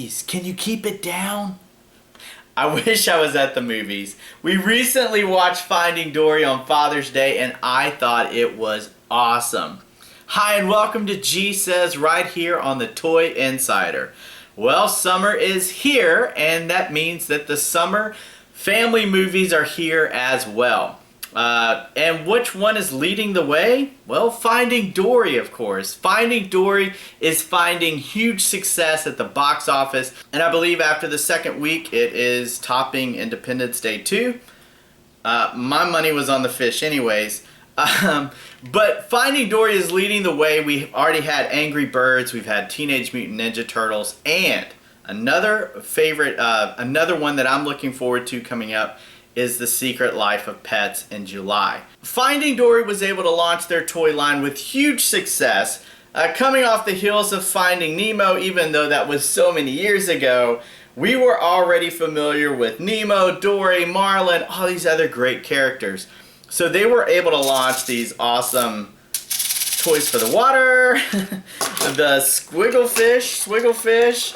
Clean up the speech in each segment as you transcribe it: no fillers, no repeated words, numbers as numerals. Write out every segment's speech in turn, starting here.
Jeez, can you keep it down? I wish I was at the movies. We recently watched Finding Dory on Father's Day and I thought it was awesome. Hi and welcome to G Says right here on the Toy Insider. Well, summer is here and that means that the summer family movies are here as well. And which one is leading the way? Well, Finding Dory, of course. Finding Dory is finding huge success at the box office, and I believe after the second week it is topping Independence Day 2. My money was on the fish anyways. But Finding Dory is leading the way. We've already had Angry Birds, we've had Teenage Mutant Ninja Turtles, and another one that I'm looking forward to coming up is The Secret Life of Pets in July. Finding Dory was able to launch their toy line with huge success, coming off the heels of Finding Nemo. Even though that was so many years ago, we were already familiar with Nemo, Dory, Marlin, all these other great characters. So they were able to launch these awesome toys for the water, the Swiggle Fish.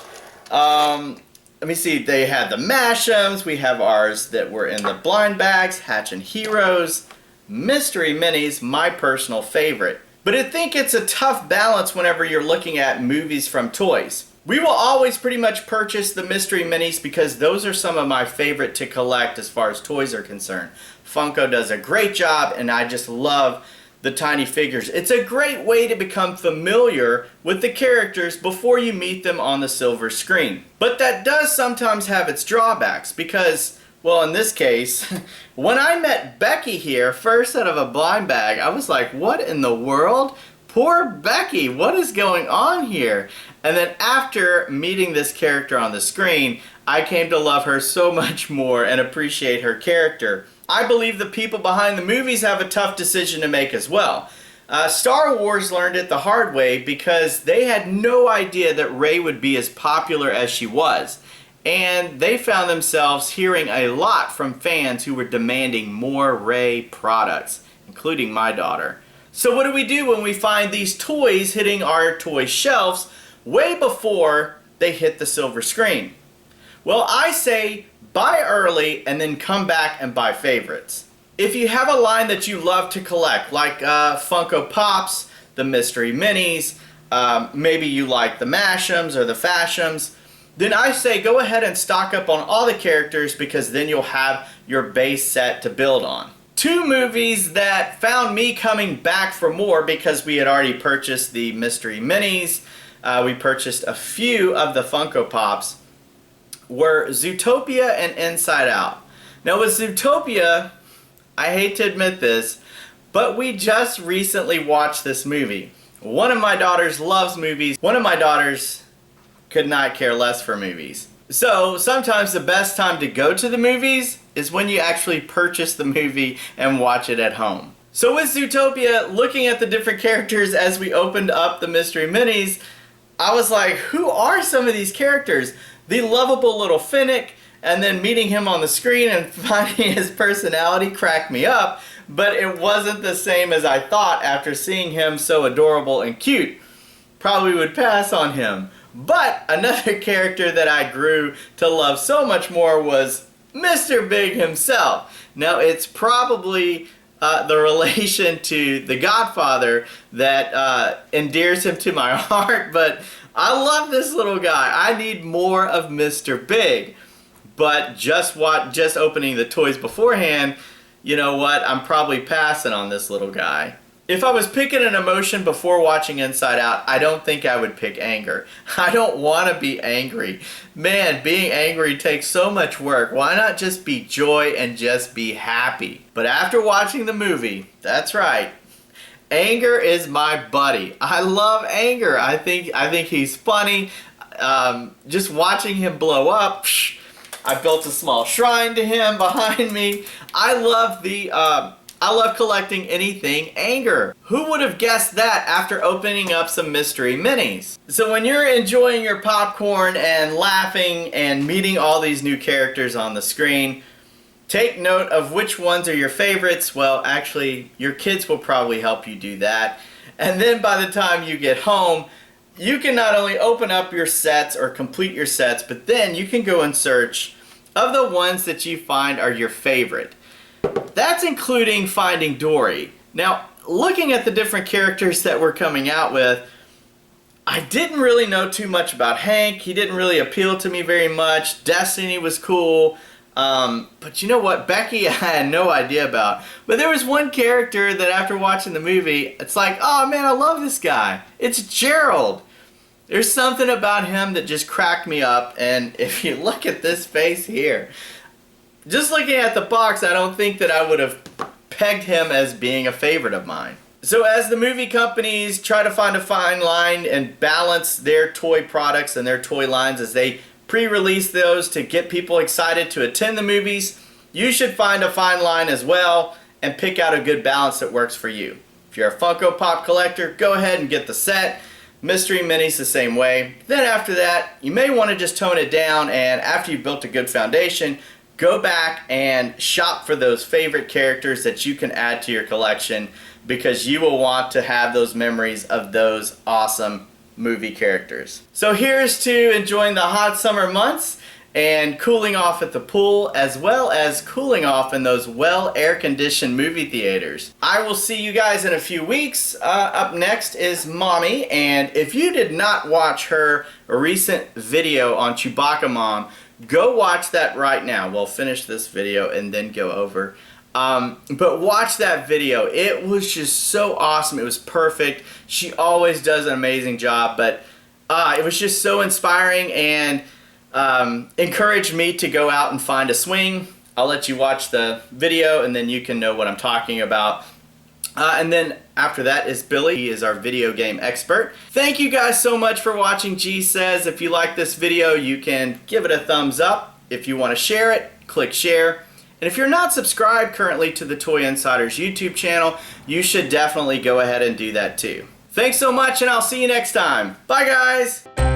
Let me see, they had the Mash'ems, we have ours that were in the blind bags, Hatchin' Heroes, Mystery Minis, my personal favorite. But I think it's a tough balance whenever you're looking at movies from toys. We will always pretty much purchase the Mystery Minis because those are some of my favorite to collect as far as toys are concerned. Funko does a great job and I just love the tiny figures. It's a great way to become familiar with the characters before you meet them on the silver screen. But that does sometimes have its drawbacks because, well, in this case, when I met Becky here, first out of a blind bag, I was like, what in the world? Poor Becky, what is going on here? And then after meeting this character on the screen, I came to love her so much more and appreciate her character. I believe the people behind the movies have a tough decision to make as well. Star Wars learned it the hard way because they had no idea that Rey would be as popular as she was. And they found themselves hearing a lot from fans who were demanding more Rey products, including my daughter. So what do we do when we find these toys hitting our toy shelves way before they hit the silver screen? Well, I say buy early and then come back and buy favorites. If you have a line that you love to collect, like Funko Pops, the Mystery Minis, maybe you like the Mash'ems or the Fash'ems, then I say go ahead and stock up on all the characters because then you'll have your base set to build on. Two movies that found me coming back for more because we had already purchased the Mystery Minis, we purchased a few of the Funko Pops, were Zootopia and Inside Out. Now with Zootopia, I hate to admit this, but we just recently watched this movie. One of my daughters loves movies. One of my daughters could not care less for movies. So sometimes the best time to go to the movies is when you actually purchase the movie and watch it at home. So with Zootopia, looking at the different characters as we opened up the Mystery Minis, I was like, who are some of these characters? The lovable little Finnick, and then meeting him on the screen and finding his personality cracked me up, but it wasn't the same as I thought after seeing him so adorable and cute. Probably would pass on him. But another character that I grew to love so much more was Mr. Big himself. Now it's probably the relation to The Godfather that endears him to my heart, but I love this little guy. I need more of Mr. Big. But just opening the toys beforehand, you know what? I'm probably passing on this little guy. If I was picking an emotion before watching Inside Out, I don't think I would pick anger. I don't want to be angry. Man, being angry takes so much work. Why not just be joy and just be happy? But after watching the movie, that's right, Anger is my buddy. I love Anger. I think he's funny. Just watching him blow up. I built a small shrine to him behind me. I love collecting anything Anger. Who would have guessed that after opening up some Mystery Minis? So when you're enjoying your popcorn and laughing and meeting all these new characters on the screen, take note of which ones are your favorites. Well, actually, your kids will probably help you do that. And then by the time you get home, you can not only open up your sets or complete your sets, but then you can go in search of the ones that you find are your favorite. That's including Finding Dory. Now, looking at the different characters that we're coming out with, I didn't really know too much about Hank. He didn't really appeal to me very much. Destiny was cool. But you know what? Becky, I had no idea about. But there was one character that after watching the movie, it's like, oh man, I love this guy. It's Gerald. There's something about him that just cracked me up. And if you look at this face here, just looking at the box, I don't think that I would have pegged him as being a favorite of mine. So as the movie companies try to find a fine line and balance their toy products and their toy lines as they pre-release those to get people excited to attend the movies, you should find a fine line as well and pick out a good balance that works for you. If you're a Funko Pop collector, go ahead and get the set. Mystery Minis the same way. Then after that, you may want to just tone it down, and after you've built a good foundation, go back and shop for those favorite characters that you can add to your collection, because you will want to have those memories of those awesome movie characters. So here's to enjoying the hot summer months and cooling off at the pool, as well as cooling off in those well air-conditioned movie theaters. I will see you guys in a few weeks. Up next is Mommy, and if you did not watch her recent video on Chewbacca Mom, go watch that right now. We'll finish this video and then go over. But watch that video. It was just so awesome. It was perfect. She always does an amazing job, but it was just so inspiring and encouraged me to go out and find a swing. I'll let you watch the video and then you can know what I'm talking about. And then after that is Billy. He is our video game expert. Thank you guys so much for watching G Says. If you like this video, you can give it a thumbs up. If you want to share it, click share. And if you're not subscribed currently to the Toy Insiders YouTube channel, you should definitely go ahead and do that too. Thanks so much, and I'll see you next time. Bye guys!